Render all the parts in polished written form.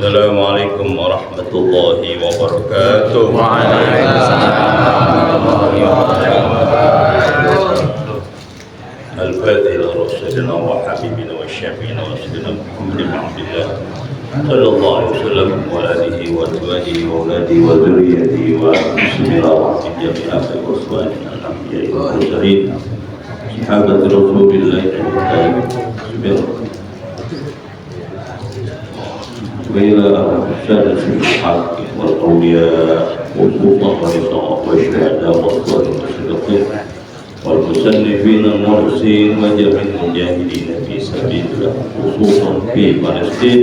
Assalamualaikum warahmatullahi wabarakatuh. Al-Fatihah ila Rasulina wa Habibina wa Syafi'ina wa Sayyidina Muhammad bin Abdillah sallallahu alaihi wasallam wa alihi wa azwajihi wa auladihi wa dzurriyyatihi wa bismillahir jami'ati wa sallallahu alaihi wa sallam sahabat Rasulillah وإلى سادة الحق والأولياء والسلطة والشهداء والصالحين والصديقين والمسلمين المرسلين وجميع المجاهدين في سبيل الله خصوصا في فلسطين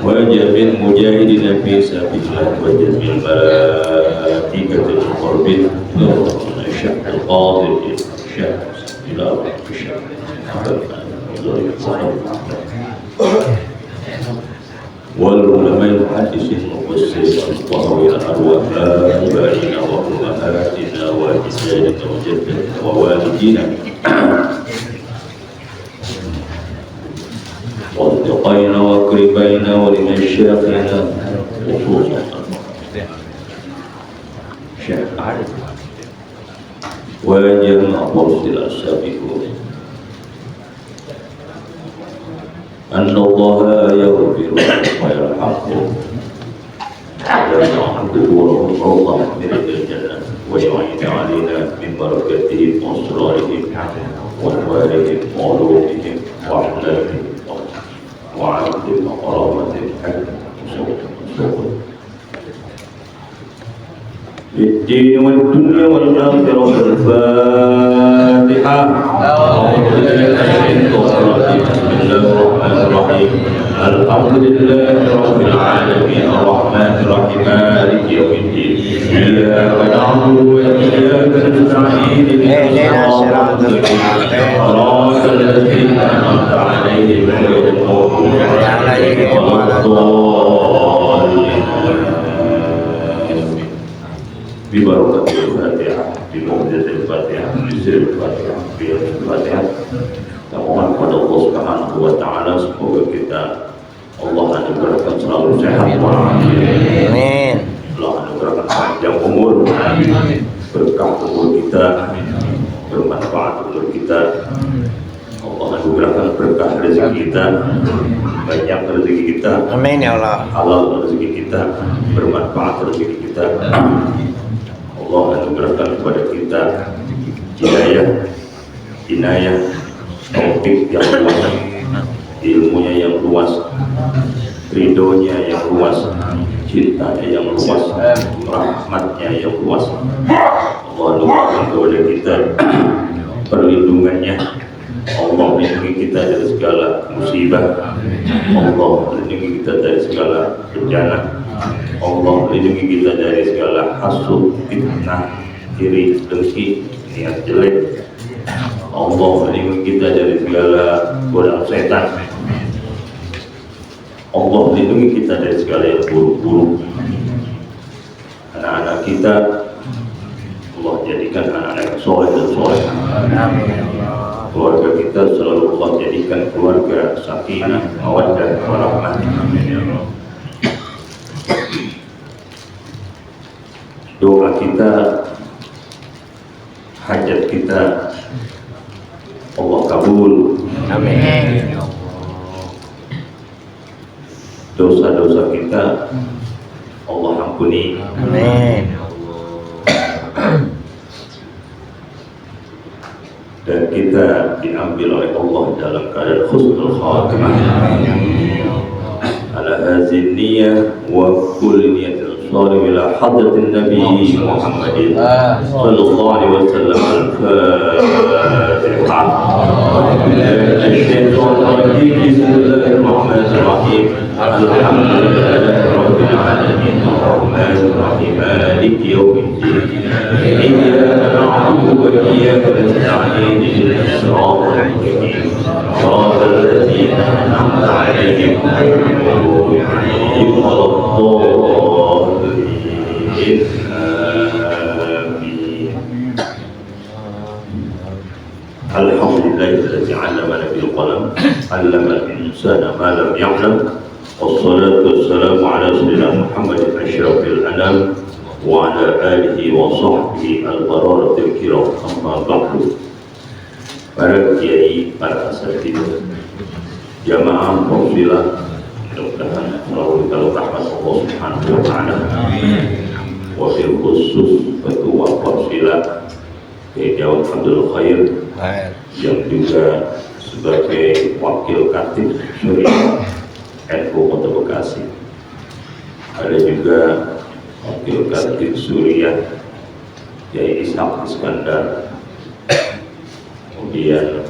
وجميع المجاهدين في سبيل الله وجميع الملائكة المقربين الشيخ القاضي الشيخ إلى الشيخ والعلماء المحدثين المفسرين وطويل الأرواح آبائنا وأمهاتنا وأجدادنا وجدتنا ووالدينا وأصدقائنا وأقربائنا ولمشايخنا خصوصا الشيخ عارف وجميع مرسل السابقون أن الله يغفر ويرحمه ويرحمه والله من الجنة ويعين علينا من بركته وأسرارهم وأنوارهم وعلومهم وأحلامهم وعبد وقرابة في الدين والدنيا والآخرة الفاتحة. الحمد لله رب العالمين الرحمن الرحيم مالك يوم الدين إياك نعبد وإياك نستعين اهدنا الصراط المستقيم صراط الذين أنعمت عليهم غير المغضوب عليهم ولا الضالين ببركة الفاتحة بموجة الفاتحة بسر الفاتحة الفاتحة. Kita mohon kepada Allah Subhanahu wa Ta'ala semoga kita Allah anugerahkan selalu sehat. Amin. Allah anugerahkan panjang umur. Berkah umur kita, bermanfaat umur kita. Allah anugerahkan berkah rezeki kita, banyak rezeki kita. Amin ya Allah. Halal rezeki kita, bermanfaat rezeki kita. Allah anugerahkan kepada kita hidayah, inayah, taufik yang luas, ilmunya yang luas, ridhonya yang luas, cintanya yang luas, rahmatnya yang luas. Allah anugerahkan kepada kita perlindungannya. Allah melindungi kita dari segala musibah. Allah melindungi kita dari segala bencana. Allah melindungi kita dari segala hasud, fitnah, iri, dengki, niat jelek. Allah melindungi kita dari segala godaan setan. Allah melindungi kita dari segala yang buruk-buruk. Anak-anak kita Allah jadikan anak-anak yang soleh dan soleh. Keluarga kita selalu Allah jadikan keluarga sakinah, mawaddah, warahmah. Doa kita, hajat kita Allah kabul. Amin. dosa-dosa kita Allah ampuni. Amin. Dan kita diambil oleh Allah dalam keadaan husnul khatimah. Ala hazin niyah wa kulli niyatin salih ila hadratin Nabi Muhammadin sallallahu alaihi wasallam. Al-Fatihah. Bismillahirrahmanirrahim. Alhamdulillahi rabbil alamin. Arrahmanir rahim. Maliki yaumiddin. Iyyaka na'budu wa iyyaka nasta'in. اهدنا الصراط المستقيم صراط الذين أنعمت عليهم غير المغضوب عليهم ولا الضالين. آمين. الحمد لله الذي علمنا بالقلم علم الإنسان ما لم يعلم والصلاة والسلام على سيدنا محمد أشرف الأنام وعلى آله وصحبه البررة الكرام. أما بعد. Para kiai, para asatidz, jamaah fadilah, mudah-mudahan selalu dalam rahmat Allah Subhanahu wa taala. Wabil khusus ketua fadilah Kiai Dawud Abdul Khair yang juga sebagai wakil katib Syariah NU Kota Bekasi. Ada juga wakil katib Suriah Kiai Ishaq Iskandar. Kemudian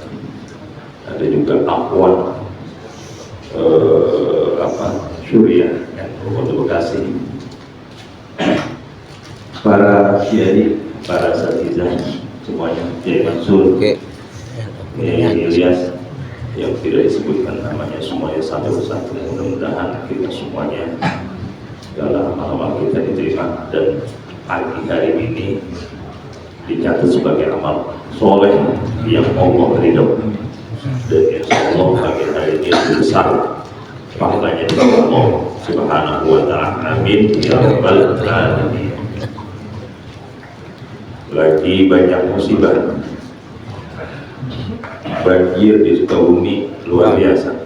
ada juga Akhwan Suriah yang Kota Bekasi, para kiai, para asatidz semuanya, Kiai Mansur, Kiai Ilyas yang tidak disebutkan namanya semuanya satu persatu. Mudah-mudahan kita semuanya dalam amal kita diterima dan pagi hari ini dicatat sebagai amal soleh yang Allah ridho, dan insya Allah pagi hari ini besar pahalanya dari Allah Subhanahu wa taala. Amin ya rabbal alamin. Lagi banyak musibah, banjir di Sukabumi luar biasa.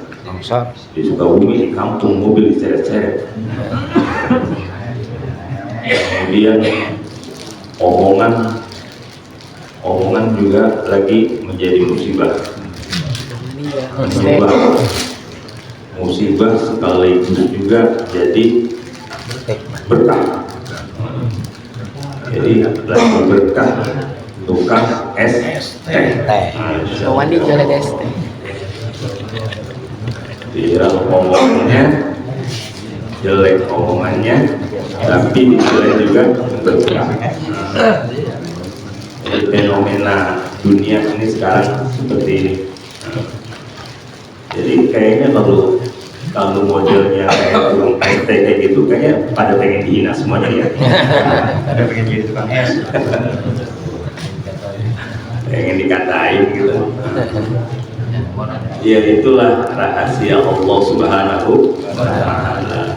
Di Sukabumi di kampung mobil diseret-seret. Kemudian omongan juga lagi menjadi musibah. Musibah sekaligus juga jadi berkah. Jadi lagi berkah tukang es teh. Wandi jualan es teh. Dia omongannya jelek, omongannya tapi dia juga berkah. Fenomena dunia ini sekarang seperti ini. Jadi kayaknya kalau modelnya kayak tukang es teh kayak gitu, kayaknya pada pengen dihina semuanya ya. Pada pengen jadi tukang es. Pengen dikatain gitu. Ya itulah rahasia Allah Subhanahu wa taala.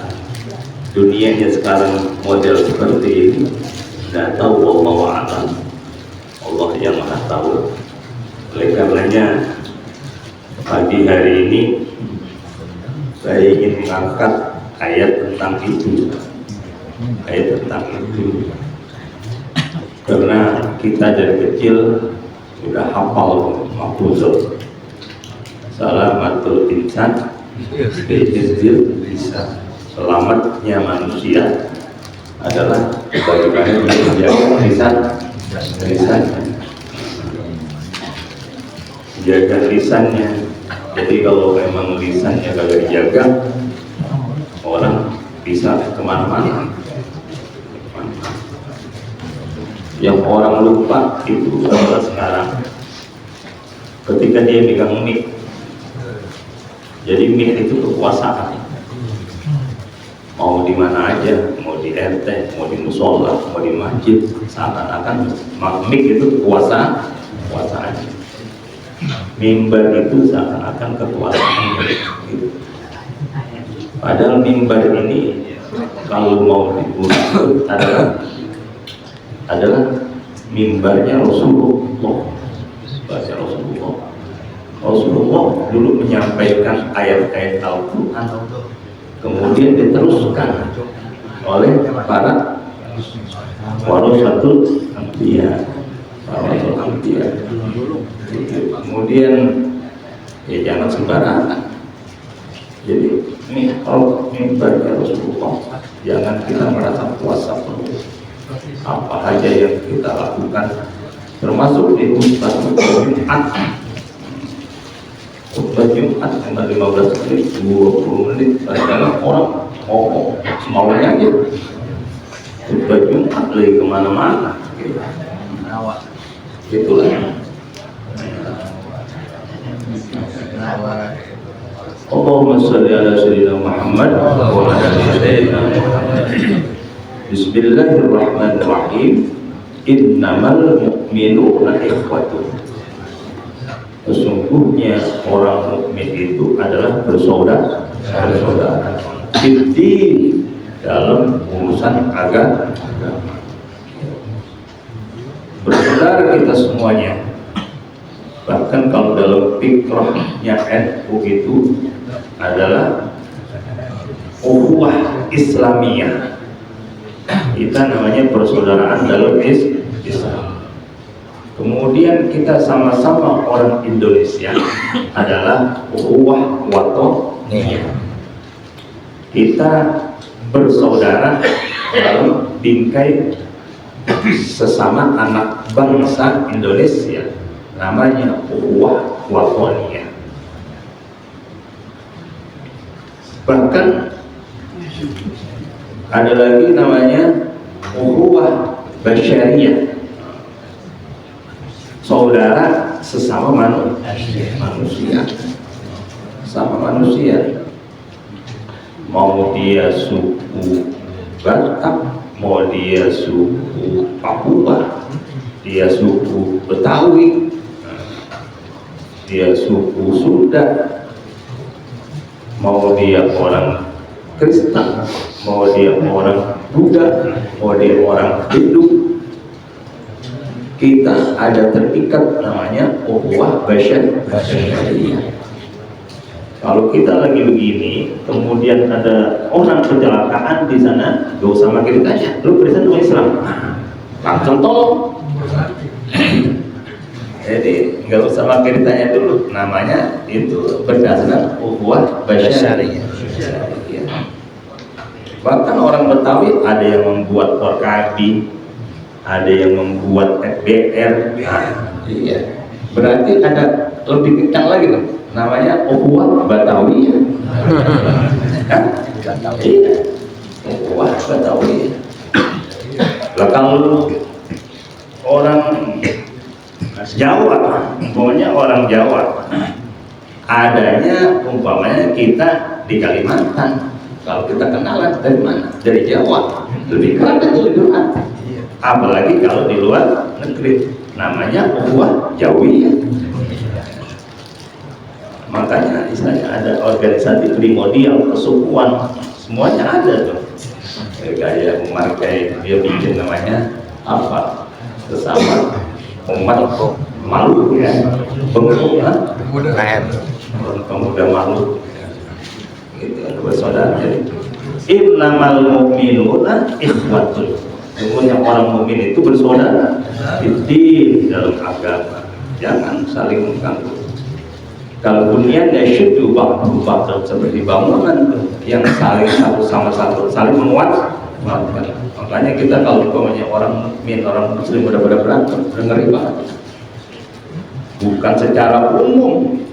Dunianya sekarang model seperti ini. Tidak tahu wallahu a'lam. Allah yang Maha Tahu. Oleh karenanya pagi hari ini saya ingin mengangkat ayat tentang itu. Ayat tentang itu. Karena kita dari kecil sudah hafal mahfuzul. Salamatul insan bi'izzil lisan. Selamatnya manusia adalah bagaimana menjaga lisannya. Jaga lisannya. Jadi kalau memang lisannya kagak dijaga, orang bisa kemana-mana. Yang orang lupa itu adalah sekarang ketika dia pegang mic. Jadi mic itu kekuasaan. Mau di mana aja, mau di RT, mau di musola, mau di masjid, seakan-akan mic itu kekuasaan. Mimbar itu seakan-akan kekuasaan. Padahal mimbar ini kalau mau diurus adalah mimbarnya Rasulullah. Bahasa Rasulullah dulu menyampaikan ayat-ayat Al-Quran kemudian diteruskan oleh para warasatul anbiya. Kemudian ya jangan sembarangan. Jadi ini kalau mimbarnya Rasulullah, jangan kita merasa puasa penuh. Apa aja yang kita lakukan, termasuk di khutbah Jumat. Khutbah Jumat cuma 15 menit, 20 menit, kadang orang ngomong semaunya aja. Khutbah Jumat lagi kemana-mana. Itulah. Allahumma shalli ala sayyidina Muhammad wa ala ali sayyidina Muhammad. Bismillahirrahmanirrahim. Innamal mu'minuna ikhwatun. Sesungguhnya orang mukmin itu adalah bersaudara. Di dalam urusan agama. Bersaudara kita semuanya. Bahkan kalau dalam fikrahnya NU itu adalah ukhuwah Islamiyah. Kita namanya persaudaraan dalam Islam. Kemudian kita sama-sama orang Indonesia adalah ukhuwah watoniyah. Kita bersaudara dalam bingkai sesama anak bangsa Indonesia, namanya ukhuwah watoniyah. Bahkan ada lagi namanya ukhuwah basyariyah, saudara sesama manusia, sama manusia. Mau dia suku Batak, mau dia suku Papua, dia suku Betawi, dia suku Sunda, mau dia orang Kristen, mau dia orang Buddha, mau dia orang Hindu, kita ada terikat namanya ukhuwah basyariyah. Kalau kita lagi begini, kemudian ada orang kecelakaan di sana, gak usah makin ditanya, lu Kristen atau Islam? Langsung tolong. Jadi nggak usah makin ditanya dulu, namanya itu berdasarkan ukhuwah basyariyah. Bahkan orang Betawi ada yang membuat Orkadi, ada yang membuat FBR. Iya. Berarti ada lebih kencang lagi tuh, namanya ukhuwah Betawi. Iya. Ukhuwah Betawi. Lah kalau orang Jawa, umpamanya orang Jawa, adanya umpamanya kita di Kalimantan. Kalau kita kenalan dari mana? Dari Jawa. Lebih keren itu, lebih berat. Apalagi kalau di luar negeri, namanya ukhuwah Jawiyah. Makanya istilahnya ada organisasi primordial kesukuan, semuanya ada tuh. Kayak memakai dia bikin namanya apa? Sesama umat Maluku ya, pemuda Maluku. Itu bersaudara. Innamal mu'minuna ikhwatun. Sesungguhnya orang mukmin itu bersaudara di dalam agama. Jangan saling mengganggu. Kalau bunyan yasyuddu ba'du seperti bangunan yang saling satu sama satu saling menguatkan. Makanya kita kalau umpamanya orang mukmin, orang muslim udah pada berantem, udah ngeri banget. Bukan secara umum,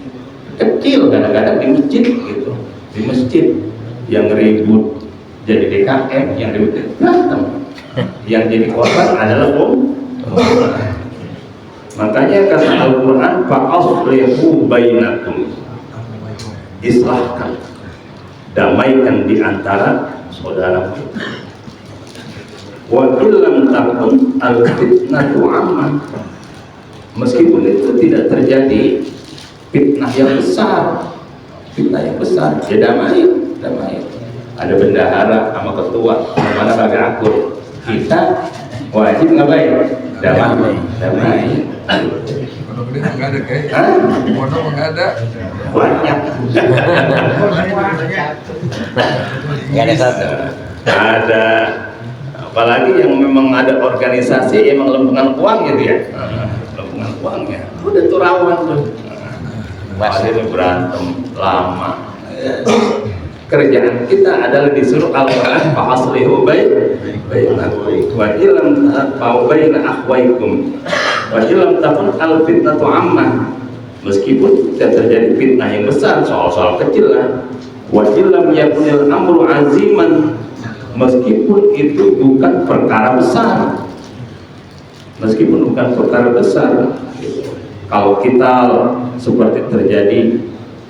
kecil kadang-kadang di masjid gitu, di masjid yang ribut jadi DKM, yang ribut berantem, yang jadi korban adalah Makanya kata Al-Quran, fa'aslihu bainakum, islahkan, damaikan di antara saudara kita. Wa illam takun al-fitnatu amman, meskipun itu tidak terjadi fitnah yang besar, ya damai. Ada bendahara sama ketua, mana kagak akur, kita wajib ngapain? Damai. Pondok gede nggak ada kayak. Pondok nggak ada. Banyak. Nggak ada satu. Ada, apalagi yang memang ada organisasi emang lempengan uang gitu ya, lempengan uangnya udah tuh rawan tuh. Akhirnya berantem lama. Kerjaan kita adalah disuruh Al-Quran fa'aslihu bainakum wa illam baina akhwaikum wa illam takun al-fitnatu ammah. Meskipun tidak terjadi fitnah yang besar, soal-soal kecil lah. Wa illam yakunil amru aziman, meskipun itu bukan perkara besar, meskipun bukan perkara besar. Kalau kita seperti terjadi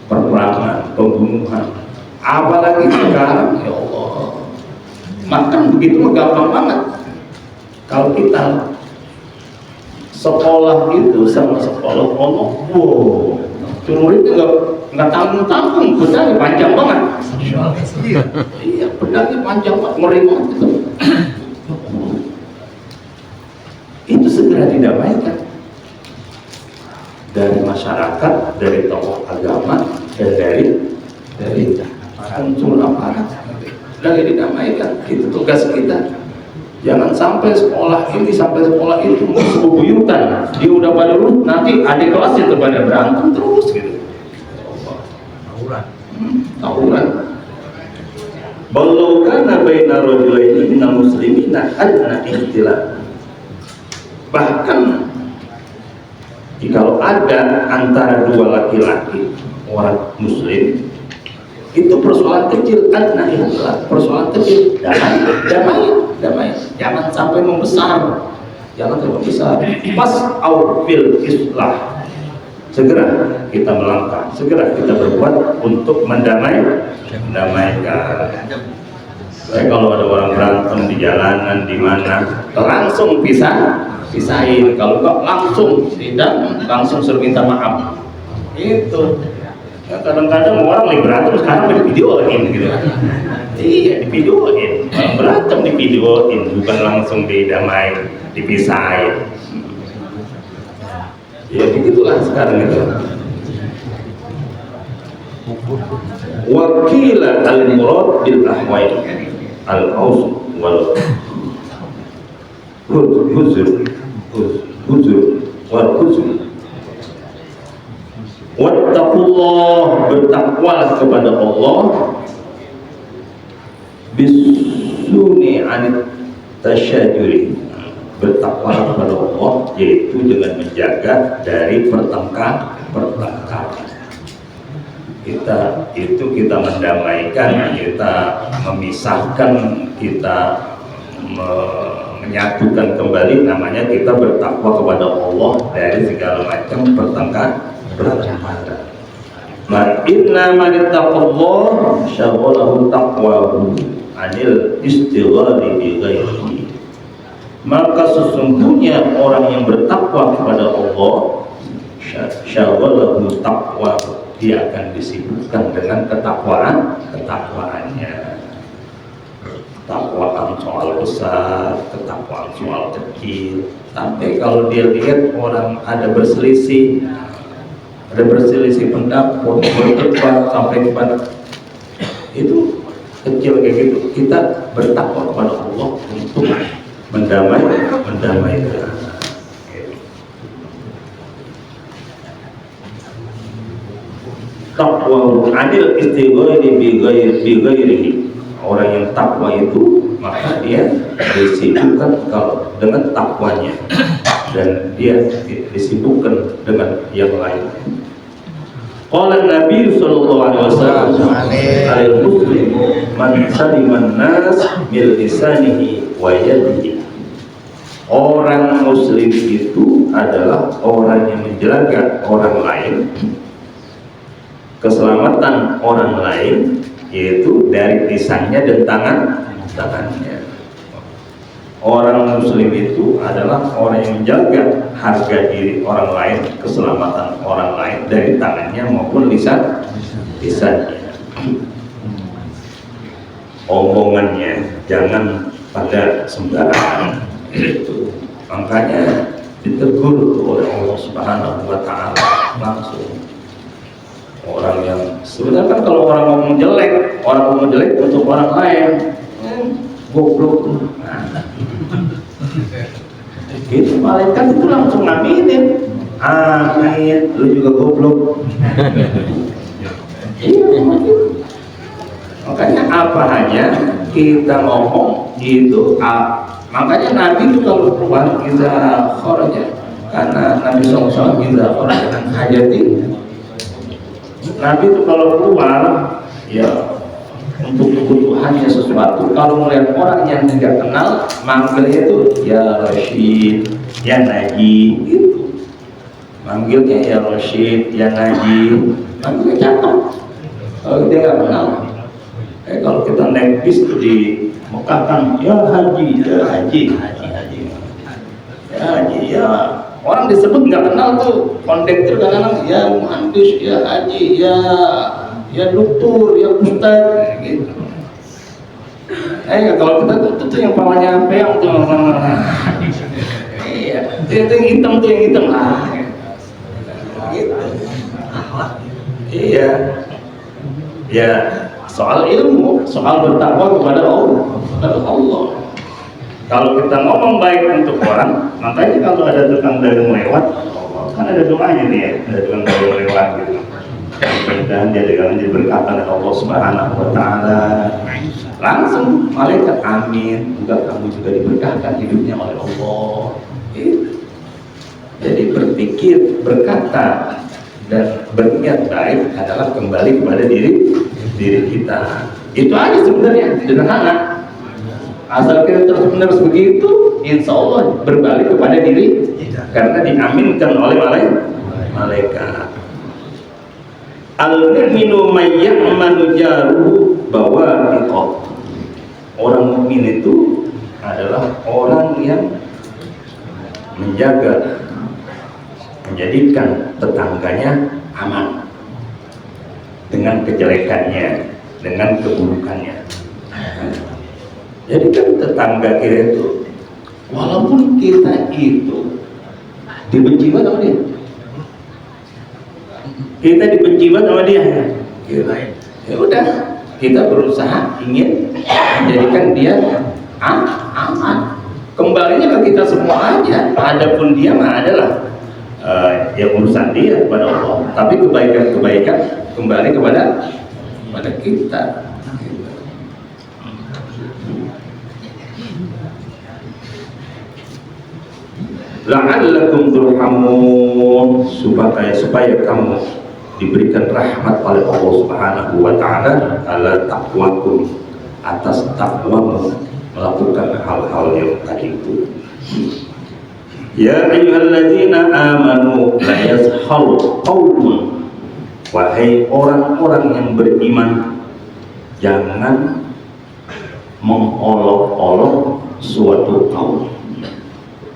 perperangan, pembunuhan, apalagi sekarang, ya Allah, makan begitu gampang banget. Kalau kita sekolah itu sama sekolah Allah, wow, muridnya nggak tanggung-tanggung, pedangnya panjang banget. Iya, pedangnya panjang banget, ngeri banget gitu. Itu segera didamaikan dari masyarakat, dari tokoh agama, dan dari unsur aparat, dari didamaikan. Itu tugas kita. Jangan sampai sekolah ini sampai sekolah itu bebuyutan. Dia udah pada lulus, nanti adik kelas itu pada berantem terus gitu. Tawuran. Walau kana baina rajulaini minal muslimina adna ikhtilaf. Bahkan jikalau ada antara dua laki-laki orang muslim, itu persoalan kecil, adna ikhtilaf, persoalan kecil, damai, jangan sampai membesar, pas awfil islah, segera kita melangkah, segera kita berbuat untuk mendamaikan. Baik, kalau ada orang berantem di jalanan di mana, langsung pisahin. Kalau enggak langsung suruh minta maaf. Itu. Ya, kadang-kadang orang lagi berantem sekarang divideoin gitu. Iya, divideoin. Orang berantem divideoin, bukan langsung didamai, dipisahin. Ya begitulah sekarang itu. Wakila al-murad bil ahwain al-aus wal huzur wal huzur. Wattaqullah, bertakwalah kepada Allah, bisuni anit tasyajuri, bertakwalah kepada Allah, yaitu dengan menjaga dari pertengkaran. Kita mendamaikan, kita memisahkan, kita menyatukan kembali, namanya kita bertakwa kepada Allah dari segala macam pertengkaran. Inna man ittaqallah syaghalahu taqwahu anil istighali bi ghairihi. Maka sesungguhnya orang yang bertakwa kepada Allah, syaghalahu taqwa, dia akan disibukkan dengan ketakwaannya. Ketakwaan soal besar, ketakwaan soal kecil. Sampai kalau dia lihat orang ada berselisih pendapat, berdebat sampai kepada itu kecil kayak gitu, kita bertakwa kepada Allah untuk mendamaikan. Takwa adil istighali bi ghairihi. Orang yang takwa itu, maka dia disibukkan dengan takwanya, dan dia disibukkan dengan yang lain. Qala Nabi sallallahu alaihi wasallam, al-muslim man saliman nas bil lisanihi wa yadihi. Orang muslim itu adalah orang yang menjaga orang lain, keselamatan orang lain, yaitu dari lisannya dan tangannya. Orang muslim itu adalah orang yang menjaga harga diri orang lain, keselamatan orang lain dari tangannya maupun lisannya. Omongannya jangan pada sembarangan. Makanya ditegur oleh Allah Subhanahu wa taala langsung. Orang yang sebenarnya kan kalau orang ngomong jelek untuk orang lain, goblok. Gitu malaikat itu langsung ngaminin. Amin, lu juga goblok. Iya, makanya apa hanya kita ngomong gitu. Makanya Nabi itu kalau keluar kita kharaja, karena Nabi SAW kita kharaja kan hajati. Nabi itu kalau keluar ya untuk kebutuhannya sesuatu, kalau melihat orang yang tidak kenal manggilnya itu ya Rashid, ya Naji gitu. Manggilnya ya Rashid, ya Naji, manggilnya cakep. Kalau dia nggak kenal, kalau kita naik bis di Mekah kan ya Haji, ya Haji, ya Haji, ya orang disebut nggak kenal tuh kondektur kadang-kadang ya muhandis, ya Haji, ya dokter, ya ustaz gitu. Kalau kita tuh yang palanya peang tuh, iya, itu yang hitam lah, gitu. Iya, ya soal ilmu, soal bertakwa kepada Allah. Kalau kita ngomong baik untuk orang, makanya kalau ada tukang dagang lewat, kan ada doanya nih ya, ada tukang dagang lewat gitu. Mudah-mudahan dia dagangan diberkati oleh Allah Subhanahu wa Ta'ala. Langsung malaikat amin, juga kamu juga diberkahkan hidupnya oleh Allah. Jadi berpikir, berkata dan berniat baik adalah kembali kepada diri kita. Itu aja sebenarnya, sederhana. Asal kita terus-menerus begitu, insya Allah berbalik kepada diri, karena diaminkan oleh malaikat. Al-mu'minu may ya'manu jaruhu bawa'iqah. Orang mukmin itu adalah orang yang menjadikan tetangganya aman dengan kejelekannya, dengan keburukannya. Jadi kan tetangga kita itu, walaupun kita itu dibenci banget sama dia, kita dibenci banget sama dia, ya udah kita berusaha ingin menjadikan dia aman. Kembalinya ke kita semua aja. Adapun dia mah adalah ya urusan dia kepada Allah. Tapi kebaikan kembali kepada kita. La'allakum turhamun, supaya kamu diberikan rahmat oleh Allah Subhanahu wa Ta'ala ala taqwakum, atas takwamu melakukan hal-hal yang tadi itu. Ya ayyuhalladzina amanu la yazharu qaumun, wahai orang-orang yang beriman, jangan mengolok-olok suatu kaum.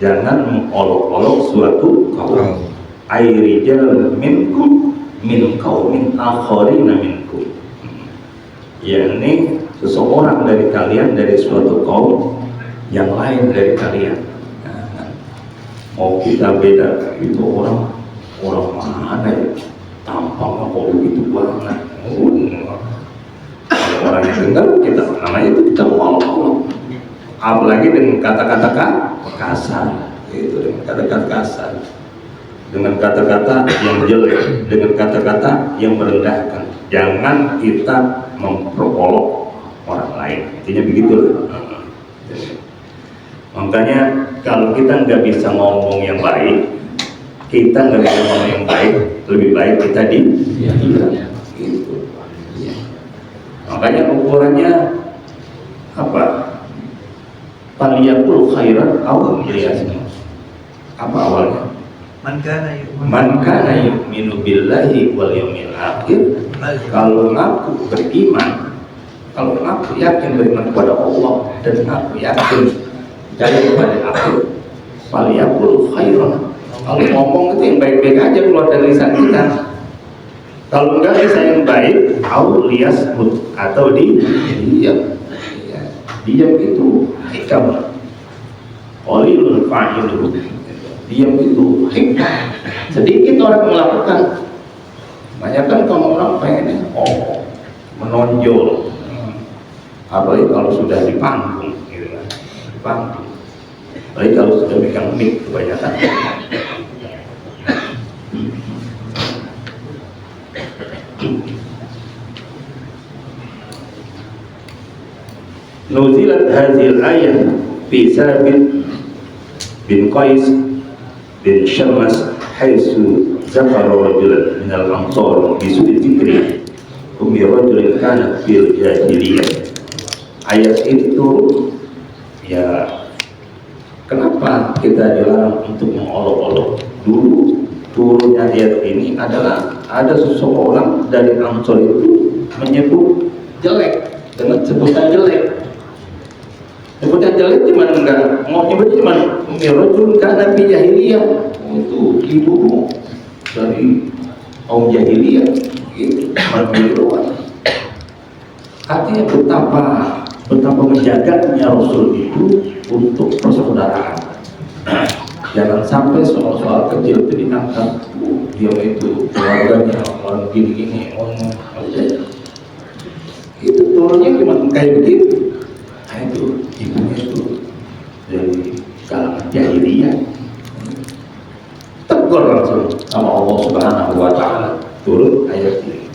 Jangan mengolok-olok suatu kaum. Airijal minkum min qaumin akharina minkum. Yakni seseorang dari kalian dari suatu kaum yang lain dari kalian. Mau kita beda itu orang mana ya, tampangnya kok begitu banget. Orang yang dengar kita namanya itu kita ngolok-ngolok. Apalagi dengan kata-kata kasar, itu dengan kata-kata kasar, dengan kata-kata yang jelek, dengan kata-kata yang merendahkan. Jangan kita memperolok orang lain. Intinya begitu. Makanya kalau kita nggak bisa ngomong yang baik, kita nggak bisa ngomong yang baik, lebih baik kita diam. Gitu. Makanya ukurannya apa? Faliyakul khairan aw liyasmut. Apa awalnya? Man kana yu'minu billahi wal yawmil akhir. Kalau ngaku beriman, kalau ngaku yakin beriman kepada Allah dan ngaku yakin percaya kepada akhir, faliyakul khairan. Kalau ngomong itu yang baik-baik aja keluar dari lisan kita. Kalau enggak bisa yang baik, aw liyasmut, atau diam. Diam itu hikam, qalilul fa'iluhu. Diam itu hikam. Sedikit orang melakukan. Banyak kan kalau orang pengennya menonjol, apalagi kalau sudah di panggung, gitu kan, di panggung. Apalagi kalau sudah megang mic kebanyakan. Nuzilat hadhil ayat fi Sabit bin Qais bin Syammas haitsu zakara rajulan min al-ansar bi su'i dzikri ummi rajulin kana fil jahiliyah. Ayat itu ya, kenapa kita dilarang untuk mengolok-olok? Dulu turunnya ayat ini adalah ada seseorang dari Ansor itu menyebut jelek dengan sebutan jelek. Sebutan jelek cuman enggak mau nyebut cuman mirajul kana fi jahiliyah, itu ibumu dari kaum jahiliyah gitu, marmiruan. Artinya betapa menjaganya Rasul itu untuk persaudaraan. Jangan sampai soal-soal kecil itu diangkat, dia itu keluarganya orang gini-gini, orang itu turunnya cuma kayak begitu. Nah, itu ibunya itu dari kalangan jahiliyah. Tegur langsung sama Allah Subhanahu wa Ta'ala, turun ayat ini.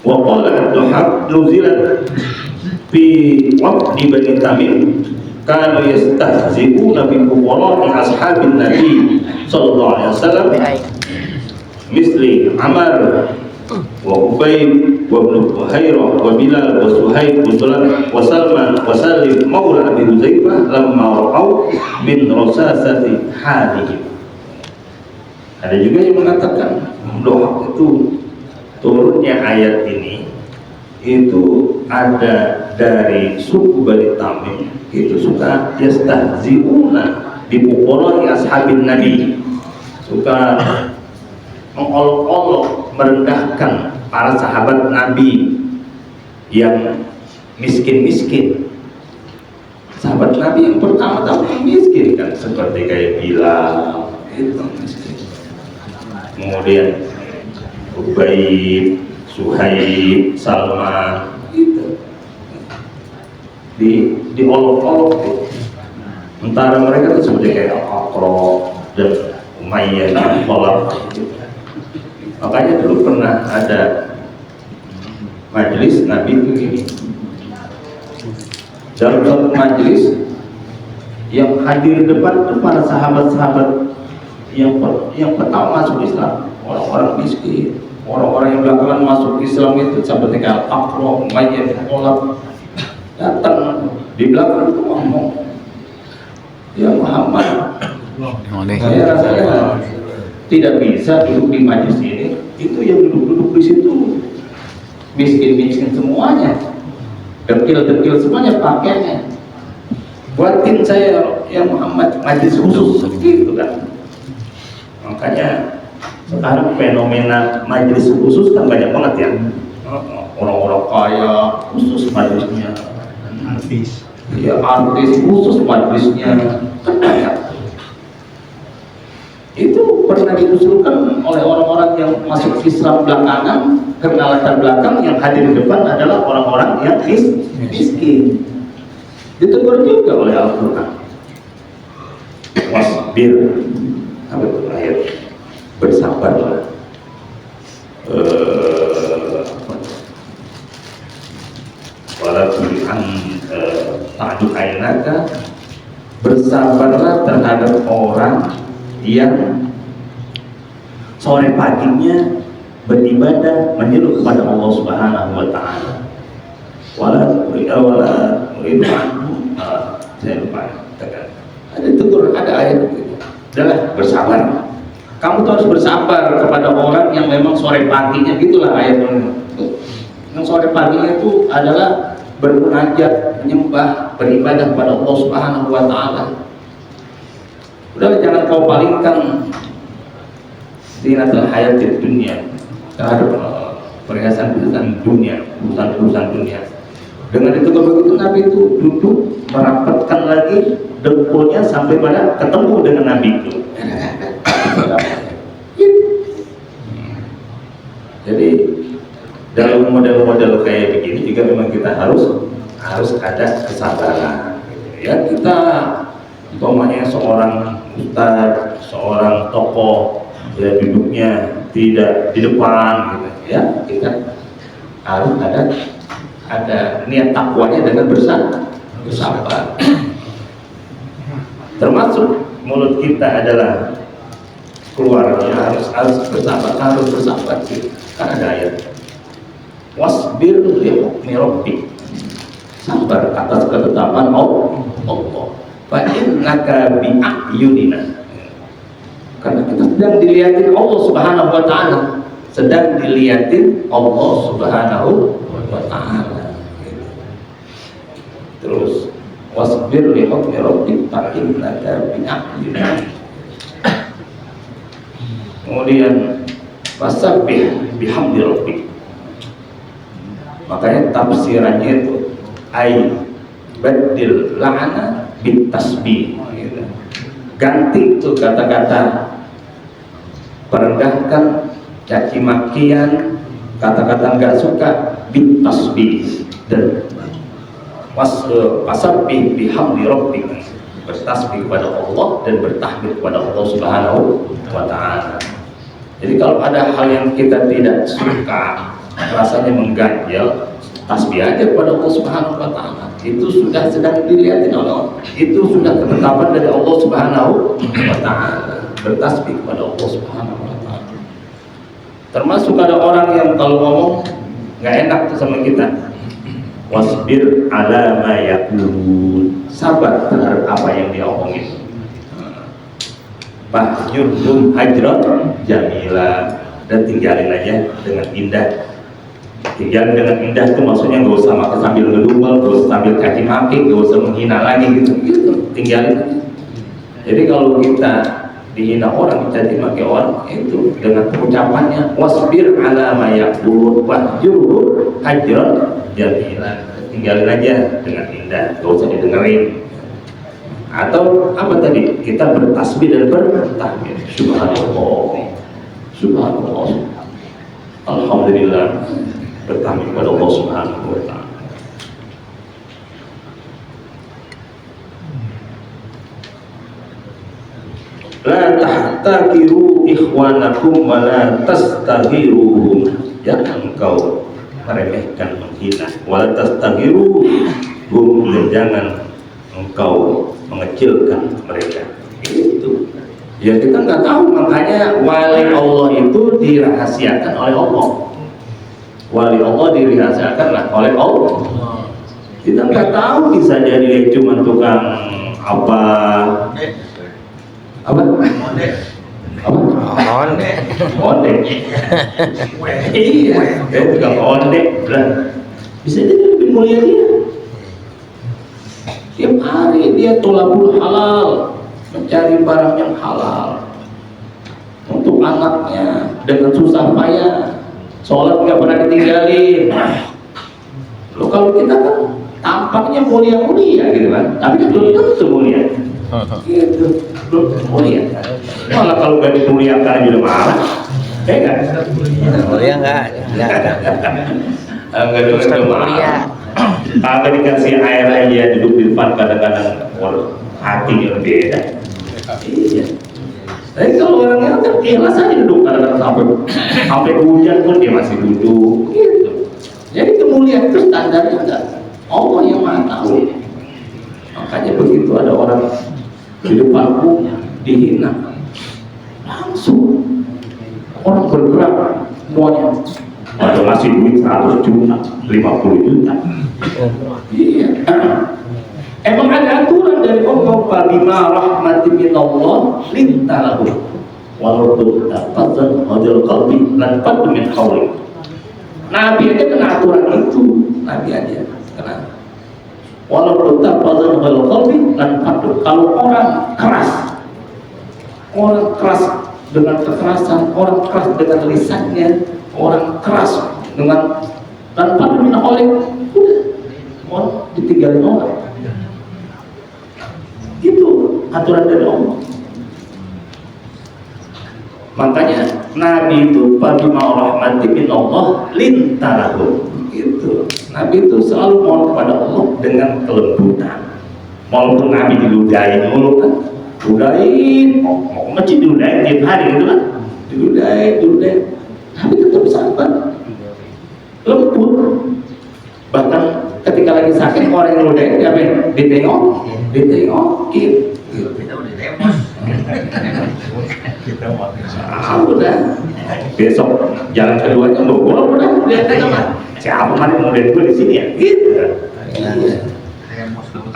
Wa qala ad-duhab nuzilat fi waqti Bani Tamim kanu yastahzi'una bi fuqara'i ashabin Nabi sallallahu alaihi wasallam misli Amar wa Ubayd wa Ibn Buhairah wa Bilal wa Suhaib wa Salman wa Salim maula Abi Huzaifah lamma ra'au min rasasati halihim. Ada juga yang mengatakan doa itu turunnya ayat ini itu ada dari suku Bani Tamim, itu suka yastahzi'una bi fuqara'i ashabin Nabi, suka mengolok-olok, merendahkan para sahabat Nabi yang miskin-miskin. Sahabat Nabi yang pertama-tama miskin kan, seperti kayak Bilal itu miskin. Kemudian Ubayd, Suhaib, Salman itu diolok-olok tuh. Antara mereka tuh seperti kayak Al-Aqra dan Umayyah dan Khalaf gitu. Makanya dulu pernah ada majelis Nabi itu gini, dalam satu majelis yang hadir depan itu para sahabat-sahabat yang pertama masuk Islam, orang-orang miskin, orang-orang yang belakangan masuk Islam itu seperti kayak Al-Aqra, Umayyah, Khalaf, datang di belakang itu ngomong, ya Muhammad, saya rasanya tidak bisa duduk di majelis ini. Itu yang duduk-duduk di situ miskin-miskin semuanya, dekil-dekil semuanya pakaiannya. Buatin saya ya Muhammad majelis khusus gitu kan. Makanya sekarang fenomena majelis khusus kan banyak banget ya. Orang-orang kaya khusus majelisnya, artis, ya artis khusus majelisnya, kan banyak. Itu pernah diusulkan oleh orang-orang yang masuk Islam belakangan, karena latar belakang yang hadir di depan adalah orang-orang yang miskin. Ditegur juga oleh Al-Quran. Wasbir, apa itu ayat? Bersabarlah. Walaupun ta'du ainaka, bersabarlah terhadap orang yang sore paginya beribadah menyeru kepada Allah Subhanahu wa Ta'ala. Saya lupa. Ada tegur, ada ayat begitu. Adalah bersabar. Kamu tuh harus bersabar kepada orang yang memang sore paginya, gitulah ayat ini. Yang sore paginya itu adalah bermunajat, menyembah, beribadah kepada Allah Subhanahu wa Ta'ala. Udah, jangan kau palingkan zinatul hayatid dunia terhadap perhiasan-perhiasan dunia, urusan-urusan dunia. Dengan itu begitu Nabi itu duduk merapatkan lagi dengkulnya sampai pada ketemu dengan Nabi itu. Jadi dalam model-model kayak begini juga memang kita harus ada kesabaran. Ya, kita umpamanya seorang ustaz, seorang tokoh, ya duduknya tidak di depan gitu ya, kita harus ada niat takwanya dengan bersabar. Termasuk mulut kita adalah keluarnya harus bersabar sih. Kan ada ayat wasbir li hukmi rabbik, sabar atas ketetapan Allah. Fa innaka bi a'yunina, karena kita sedang dilihatin Allah Subhanahu wa taala, sedang dilihatin Allah Subhanahu wa taala. Terus wasbir li hukmi rabbik fa innaka bi a'yunina. Kemudian fasabbih bihamdi rabbik. Makanya tafsirannya itu badil la'ana bit tasbih gitu. Ganti itu kata-kata merendahkan, caci makian, kata-kata enggak suka bit tasbih, dan wasabbih bihamdi rabbik, bertasbih kepada Allah dan bertahmid kepada Allah Subhanahu wa taala. Jadi kalau ada hal yang kita tidak suka, rasanya mengganjal, tasbih aja kepada Allah Subhanahu wa taala. Itu sudah sedang dilihatin oleh Allah. Itu sudah ketetapan dari Allah Subhanahu wa taala. Bertasbih kepada Allah Subhanahu wa taala. Termasuk ada orang yang kalau ngomong nggak enak tuh sama kita. Wasbir ala ma yaqulun. Sabar terhadap apa yang dia omongin. Fahjurhum hajran jamila, dan tinggalin aja dengan indah. Tinggalin dengan indah itu maksudnya nggak usah makan sambil ngedumel, nggak usah sambil caci maki, nggak usah menghina lagi gitu. Tinggalin aja. Jadi kalau kita dihina orang, caci maki orang, itu dengan ucapannya wasbir ala ma yaqulun fahjurhum hajran jamila, tinggalin aja dengan indah, nggak usah didengerin. Atau apa tadi, kita bertasbih dan bertahmid, subhanallah, subhanallah, alhamdulillah, bertahmid kepada Allah Subhanahu wa taala. La tahtakiru ikhwanakum wa la tastahiruhum, jangan engkau meremehkan, menghina, wa la tastahiruhum, dan jangan engkau mengecilkan mereka. Itu ya, kita nggak tahu, makanya wali Allah itu dirahasiakan oleh Allah. Wali Allah dirahasiakan oleh Allah. Kita nggak tahu, bisa jadi dia cuma tukang apa onde. Iya, tukang onde lah. Bisa jadi lebih mulia dia. Tiap hari dia tolabul halal, mencari barang yang halal untuk anaknya dengan susah payah, sholat nggak pernah ditinggalin. Loh, kalau kita kan tampaknya mulia-mulia gitu kan, tapi kan belum tentu mulia. Gitu, belum mulia. Malah kalau nggak dimuliakan juga marah, nggak? Mulia nggak Nggak mulia. Kalau dikasih air aja duduk di depan, kadang-kadang hatinya beda. Iya. Tapi kalau orangnya kan ikhlas aja duduk, kadang-kadang sampai hujan pun dia masih duduk. Gitu. Jadi kemuliaan itu standarnya enggak Allah yang Maha Tahu. Makanya begitu ada orang di depanku dihina, langsung orang bergerak semuanya. Ada ngasih duit 100 juta, 50 juta. Iya. Emang ada aturan dari Allah, bima rahmatin minallah lintalahu walau tafadzal hadil qalbi lan fadl min hawli. Nabi aja kena aturan itu, Nabi aja kena. Walau tafadzal hadil qalbi lan fadl. Kalau orang keras dengan kekerasan, orang keras dengan lisannya, orang keras dengan tanpa diminta oleh, udah ditinggalin orang. Itu aturan dari Allah. Makanya Nabi itu bima rahmati min Allah lintarahum. Gitu. Nabi itu selalu mohon kepada Allah dengan kelembutan. Walaupun Nabi diludahin dulu kan, ludahin, mau ke masjid diludahin tiap hari gitu kan, diludahin. Nabi tetap sabar, lembut. Bahkan ketika lagi sakit orang yang ludahin diapain? Ditengokin. Kita udah demos. Udah. Besok jalan keduanya gua udah lihat aja. Siapa mau lihat gue di sini ya? Gitu.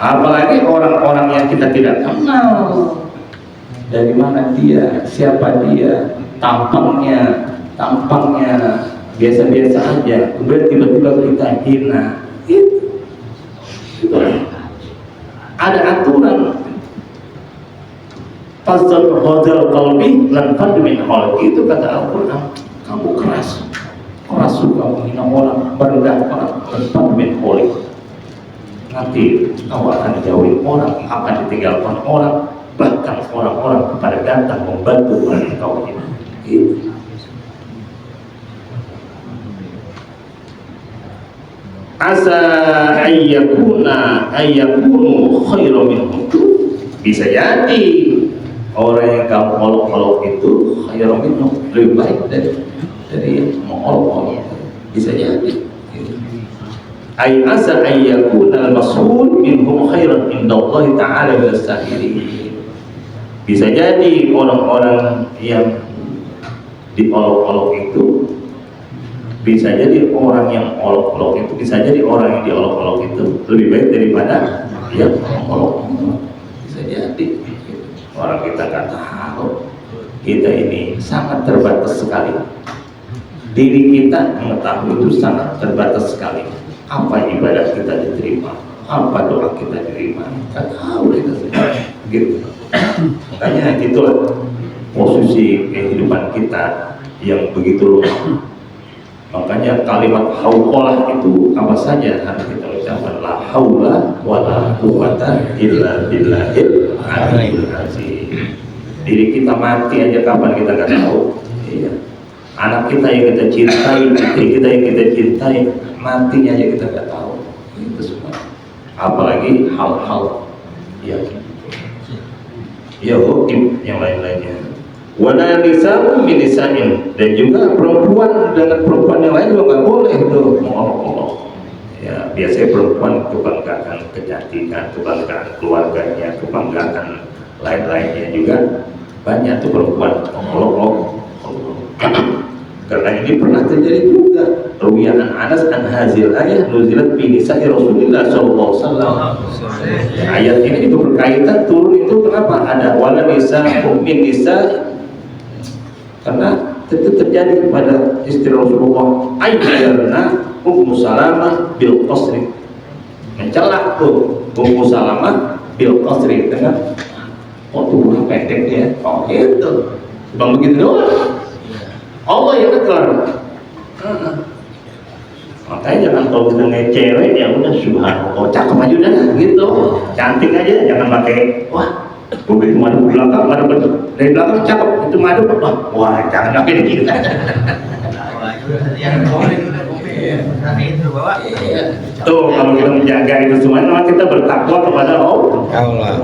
Apalagi orang-orang yang kita tidak kenal, dari mana dia, siapa dia, tampangnya biasa-biasa aja, kemudian tiba-tiba kita hina. Itu. Ada aturan. Fasal hodal qalbi lan fad min hal. Itu kata Al-Quran. Kamu keras suka menghina orang, merendahkan orang, dan fad min hal. Nanti kau akan dijauhi orang, akan ditinggalkan orang, bahkan orang-orang kepada datang membantu orang kau ini. Gitu. Asa ayyakunu khairan minhum. Bisa jadi orang yang kamu olok-olok itu khairan minhum, lebih baik dari yang mengolok-olok. Bisa jadi. Ay asa ayyakuna al-mas'ul minhum khairan indallahi ta'ala min as-sahirin. Bisa jadi orang-orang yang diolok-olok itu, bisa jadi orang yang olok-olok itu, bisa jadi orang yang diolok-olok itu lebih baik daripada yang mengolok-olok. Bisa jadi. Orang kita nggak tahu, kita ini sangat terbatas sekali. Diri kita mengetahui itu sangat terbatas sekali. Apa ibadah kita diterima, apa doa kita diterima, nggak tahu kita gitu. Makanya itulah posisi kehidupan kita yang begitu lemah. Makanya kalimat hauqalah itu apa saja harus kita ucapkan, la haula wala quwwata illa billahil aliyyil azim. Diri kita mati aja kapan kita nggak tahu. Iya. Anak kita yang kita cintai, istri kita yang kita cintai, matinya aja kita nggak tahu. Itu semua. Apalagi hal-hal ya hukum yang lain-lainnya. Wala nisa'un min nisa'in, dan juga perempuan dengan perempuan yang lain juga nggak boleh tuh mengolok-olok. Ya, biasanya perempuan kebanggaan kecantikan, kebanggaan keluarganya, kebanggaan lain-lainnya juga banyak tuh perempuan mengolok-olok. Karena ini pernah terjadi juga. Ruwiyan Anas an hazil ayat nuzilat bi nisa'i Rasulillah sallallahu alaihi wasallam. Ayat ini itu berkaitan turun itu kenapa ada wala nisa'un min nisa', karena itu terjadi pada istri Rasulullah ayyarna Ummu Salamah bil qasri, mencelak tuh Ummu Salamah bil qasri dengan tubuh pendek ya. Oh gitu, bang begitu doang. Allah yang kelar. Makanya jangan kalau kita ngeliat cewek ya udah subhanallah, cakep aja udah gitu, cantik aja, jangan pakai wah begitu madu belakang, madu dari belakang cakep, itu madu wah jangan pakai gitu. Tuh kalau kita menjaga itu semua, memang kita bertakwa kepada Allah,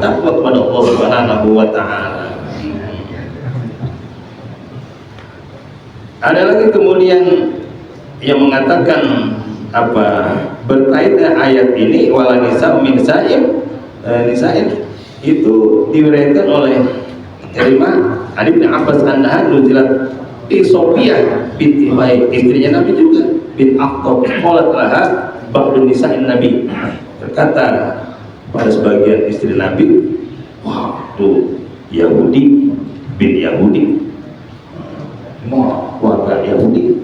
takwa kepada Allah Subhanahu wa Ta'ala. Ada lagi kemudian yang mengatakan apa berkaitan ayat ini wala nisa'un min nisa'in itu diriwayatkan oleh Imam Ali bin Abbas anha nuzilat fi Sofiyah binti Huyai, istrinya Nabi juga bin Akhtab, qalat laha ba'du nisa'in Nabi, berkata pada sebagian istri Nabi, wah tuh Yahudi bin Yahudi, warga Yahudi,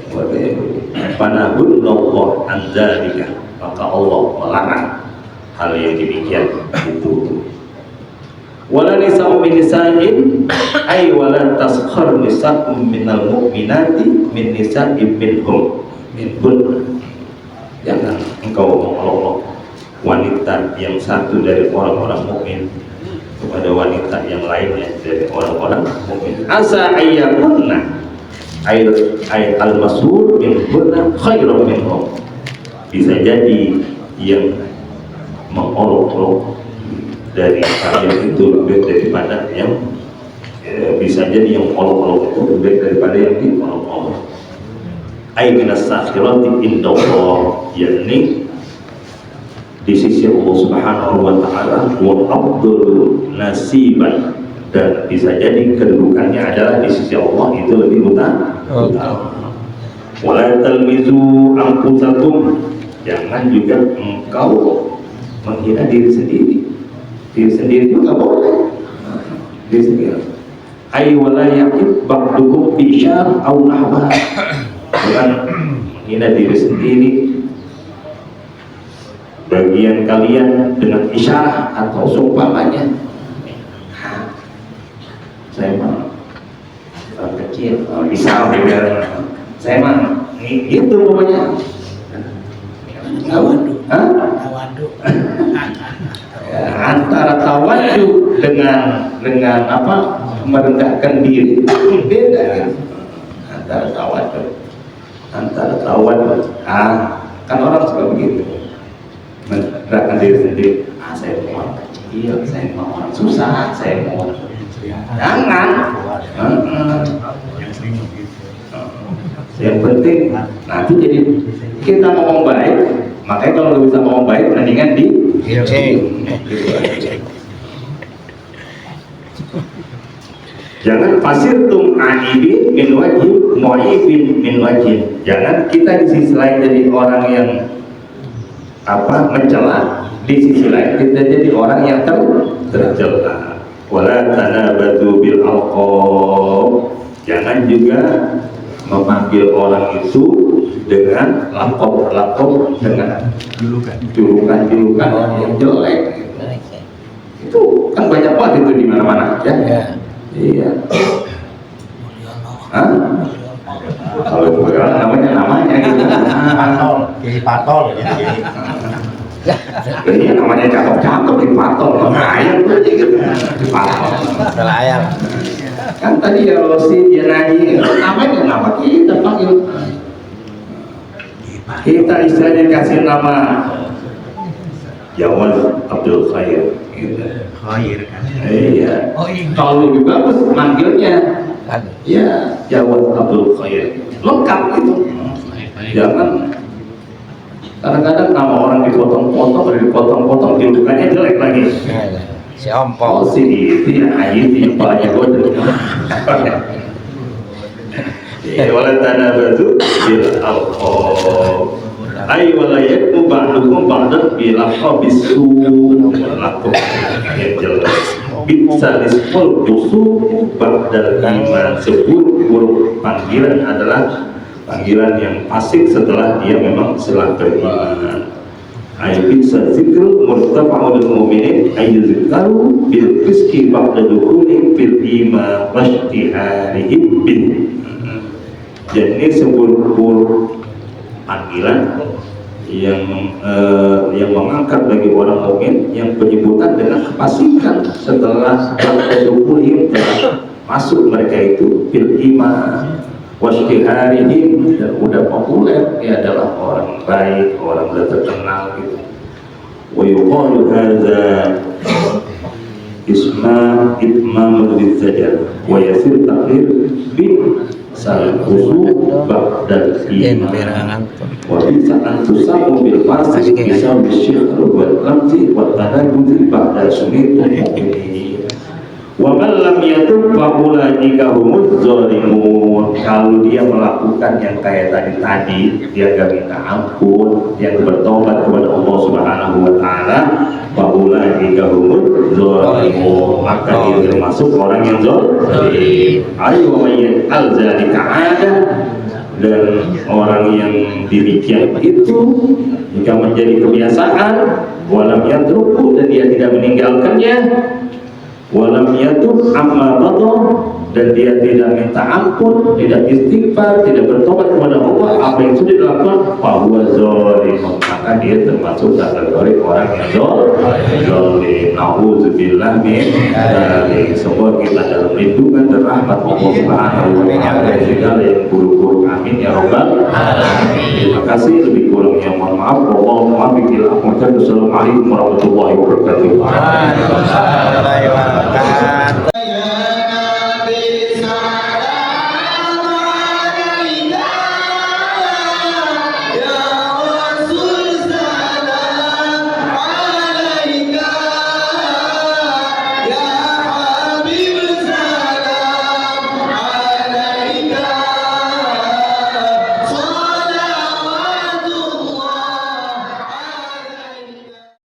warga Yahudi. Panahun Allah anzalika, maka Allah melarang hal yang demikian itu. Wala nisa'un min nisa'in ay wala taskhar nisa'un minal mu'minati min nisa'in minhum jangan engkau mengolok wanita yang satu dari orang-orang mukmin kepada wanita yang lainnya dari orang-orang mukmin. Asa ayyakunna ayat al-mas'ul min hunna khairan minhum. Bisa jadi yang mengolok-olok dari kalian itu lebih daripada yang bisa jadi yang olok-olok itu lebih daripada yang diolok-olok. Ay minas sakhirati indallah, yakni di sisi Allah Subhanahu wa taala wa afdhalu nasiban, dan bisa jadi kedudukannya adalah di sisi Allah itu lebih utama. Wala talmizu anfusakum, jangan juga engkau menghina diri sendiri. Diri sendiri juga boleh. Diri sendiri. Ay wala yaqib ba'dukum bi syar aw nahwa, jangan menghina diri sendiri, bagian kalian dengan isyarat atau seumpamanya. Saya mah kecil, misal saya mah gitu pokoknya. Antara tawadu dengan apa, merendahkan diri beda ya. Antara tawadu kan orang suka begitu, merendahkan diri sendiri. Saya mau orang kecil, saya mau orang susah, saya mau jangan. Yang penting nanti jadi kita ngomong baik, makanya kalau nggak bisa ngomong baik mendingan di jangan fasirtum aibin min wajib mu'ibin min wajib. Jangan kita di sisi lain jadi orang yang mencela, di sisi lain kita jadi orang yang tercela. Wala tanabatu bil alqab, jangan juga memanggil orang itu dengan laqab dengan julukan yang jelek. Itu kan banyak banget itu di mana-mana ya. Iya. Kalau itu namanya gitu. Patol ya. Ini namanya cakep di patol, ayam tuh gitu. Di patol. Selayang. Kan tadi ya Rosi dia nanya, namanya kenapa kita panggil? Kita istilahnya kasih nama Jawad Abdul Khair. Khair kan. Iya. Kalau lebih bagus manggilnya ya Jawad Abdul Khair. Lengkap itu. Jangan kadang-kadang nama orang dipotong-potong, julukannya jelek lagi. Si Ompong. Si itu ya itu kepalanya gondel. Wala tanabatu bil alqab. Ay wala yaktu ba'dukum ba'dan bil alqab bisu. Laqab yang jelas. Bisa disebut busuk ba'dal iman. Sebut buruk panggilan adalah panggilan yang fasik setelah dia memang telah beriman. Ay bisa zikru murtafa'ul mu'minin ay zikru bil rizki ba'da dukhuli bil iman washtiharihim bin. Jadi sebuah panggilan yang mengangkat bagi orang mukmin yang penyebutan dengan kefasikan setelah ba'da dukhuli telah masuk mereka itu bil iman wasyiharihim, dan udah populer, dia adalah orang baik, orang sudah terkenal gitu. Wa yuqalu hadza isma itmamul bizzajar wa yasir takhir bi sal usul ba'dal iman wa bisa an tusamu bil fasik bisa bisyikh wal lamzi wa tanabuzi ba'da sunnitul mu'minin. Wa man lam yatub fa ulaika humuz zalimun. Kalau dia melakukan yang kayak tadi dia gak minta ampun, dia bertobat kepada Allah Subhanahu wa taala, fa ulaika humuz zalimun, maka dia termasuk orang yang zalim. Ayo mayat al-zalika ada, dan orang yang demikian itu jika menjadi kebiasaan, walam yatruku, dan dia tidak meninggalkannya, walam yatub amma bato, dan dia tidak minta ampun, tidak istighfar, tidak bertobat kepada Allah, apa yang sudah dilakukan, bahwa zalim, maka dia termasuk kategori orang yang zalim. Nauzubillah min dzalik. Semoga kita dalam lindungan dan rahmat Allah Subhanahu wa taala dari segala yang buruk-buruk. Amin ya rabbal alamin. Terima kasih, lebih kurangnya mohon maaf. Wassalamualaikum warahmatullahi wabarakatuh.